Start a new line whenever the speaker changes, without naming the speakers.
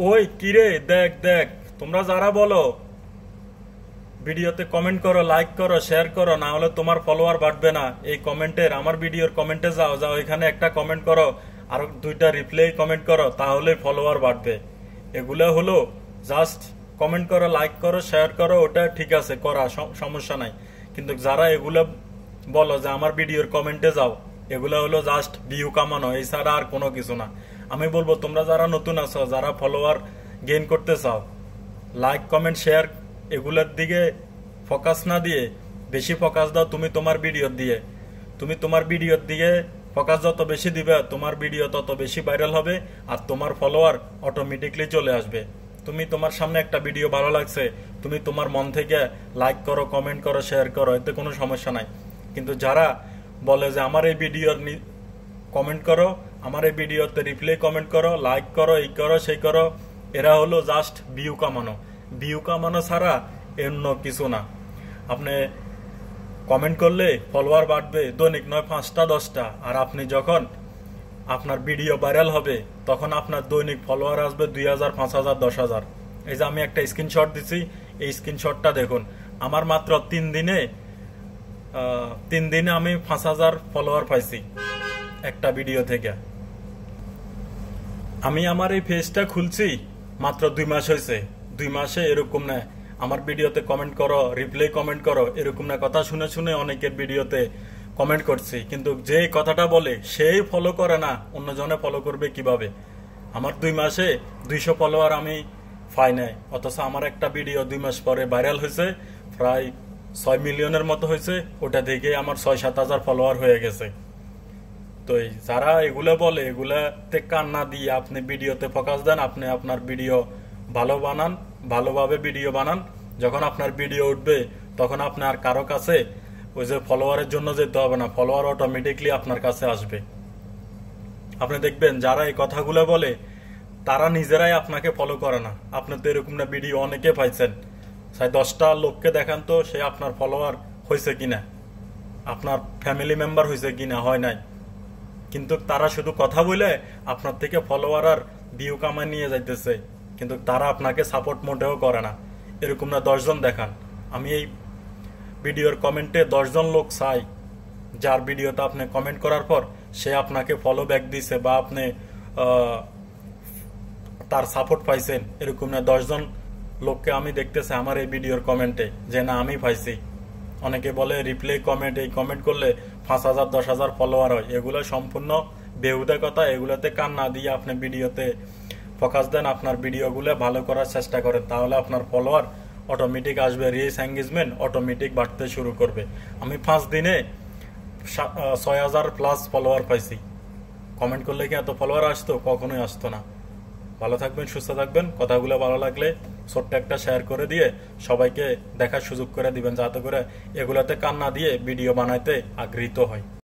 ওই কিরে, দেখ দেখ, তোমরা যারা বলো ভিডিওতে কমেন্ট করো, লাইক করো, শেয়ার করো, না হলে তোমার ফলোয়ার বাড়বে না, এই কমেন্টের আমার ভিডিওর কমেন্টে যাও, যাও এখানে একটা কমেন্ট করো, আর দুইটা রিপ্লাই কমেন্ট করো, তাহলে ফলোয়ার বাড়বে। এগুলা হলো জাস্ট কমেন্ট করো, লাইক করো, শেয়ার করো, ওটা ঠিক আছে, করা সমস্যা নাই। কিন্তু যারা এগুলা বলো যে আমার ভিডিওর কমেন্টে যাও, এগুলা হলো জাস্ট ভিউ কামানো, এছাড়া আর কোনো কিছু না। আমি বলবো তোমরা যারা নতুন আছো, যারা ফলোয়ার গেইন করতে চাও, লাইক কমেন্ট শেয়ার এগুলোর দিকে ফোকাস না দিয়ে বেশি ফোকাস দাও তুমি তোমার ভিডিওর দিয়ে। তুমি তোমার ভিডিওর দিকে ফোকাস যত বেশি দিবে, তোমার ভিডিও তত বেশি ভাইরাল হবে, আর তোমার ফলোয়ার অটোমেটিকলি চলে আসবে। তুমি তোমার সামনে একটা ভিডিও ভালো লাগছে, তুমি তোমার মন থেকে লাইক করো, কমেন্ট করো, শেয়ার করো, এতে কোনো সমস্যা নাই। কিন্তু যারা বলে যে আমার এই ভিডিওর কমেন্ট করো, আমার এই ভিডিওতে রিপ্লাই কমেন্ট করো, লাইক করো, এই করো সেই করো, এরা হলো জাস্ট ভিউ কামানো। ভিউ কামানো ছাড়া অন্য কিছু না। আপনি কমেন্ট করলে ফলোয়ার বাড়বে দৈনিক নয় 5টা 10টা, আর আপনি যখন আপনার ভিডিও ভাইরাল হবে তখন আপনার দৈনিক ফলোয়ার আসবে 2000, 5000, 10,000। এই যে আমি একটা স্ক্রিনশট দিছি, এই স্ক্রিনশটটা দেখুন, আমার মাত্র 3 দিনে আমি 5000 ফলোয়ার পাইছি একটা ভিডিও থেকে। আমি আমার এই পেজটা খুলছি মাত্র 2 মাস হয়েছে। 2 মাসে এরকম না আমার ভিডিওতে কমেন্ট করো, রিপ্লাই কমেন্ট করো, এরকম না কথা শুনে শুনে অনেকের ভিডিওতে কমেন্ট করছি, কিন্তু যে কথাটা বলে সেই ফলো করে না, অন্যজনে ফলো করবে কিভাবে? আমার 2 মাসে 200 ফলোয়ার আমি পাই নাই, অথচ আমার একটা ভিডিও 2 মাস পরে ভাইরাল হয়েছে, প্রায় 6 মিলিয়নের মতো হয়েছে, ওটা দেখে আমার 6-7 হাজার ফলোয়ার হয়ে গেছে। তো যারা এগুলো বলে, এগুলাতে কান না দিয়ে আপনি ভিডিওতে ফোকাস দেন, আপনি আপনার ভিডিও ভালো বানান, ভালোভাবে ভিডিও বানান। যখন আপনার ভিডিও উঠবে তখন আপনি আর কারো কাছে ওই যে ফলোয়ারের জন্য যেতে হবে না, ফলোয়ার অটোমেটিকলি আপনার কাছে আসবে। আপনি দেখবেন যারা এই কথাগুলো বলে তারা নিজেরাই আপনাকে ফলো করে না। আপনি তো এরকম না ভিডিও অনেকে পাইছেন, 10টা লোককে দেখান তো সে আপনার ফলোয়ার হয়েছে কিনা, আপনার ফ্যামিলি মেম্বার হয়েছে কিনা, হয় নাই। কিন্তু তারা শুধু কথা বলে আপনার থেকে ফলোয়ার আর ভিউ কামাই নিয়ে যাইতেছে, কিন্তু তারা আপনাকে সাপোর্ট মোটেও করে না। এরকম না 10 জন দেখান। আমি এই ভিডিওর কমেন্টে 10 জন লোক চাই যার ভিডিওতে আপনি কমেন্ট করার পর সে আপনাকে ফলো ব্যাক দিছে বা আপনি তার সাপোর্ট পাইছেন। এরকম না 10 জন লোককে আমি দেখতেছি আমার এই ভিডিওর কমেন্টে যে না আমি পাইছি। অনেকে বলে রিপ্লাই কমেন্ট, এই কমেন্ট করলে 5000, 10,000 ফলোয়ার হয়, এগুলো সম্পূর্ণ বেহুদা কথা। এগুলোতে কান না দিয়ে আপনি ভিডিওতে ফোকাস দেন, আপনার ভিডিওগুলো ভালো করার চেষ্টা করেন, তাহলে আপনার ফলোয়ার অটোমেটিক আসবে, রিচ এঙ্গেজমেন্ট অটোমেটিক বাড়তে শুরু করবে। আমি 5 দিনে 6000+ ফলোয়ার পাইছি। কমেন্ট করলে কি এত ফলোয়ার আসতো? কখনোই আসতো না। ভালো থাকবেন, সুস্থ থাকবেন। কথাগুলো ভালো লাগলে ছোট্ট একটা শেয়ার করে দিয়ে সবাইকে দেখার সুযোগ করে দিবেন, যাতে করে এগুলাতে কান না দিয়ে ভিডিও বানাইতে আগ্রহীত হয়।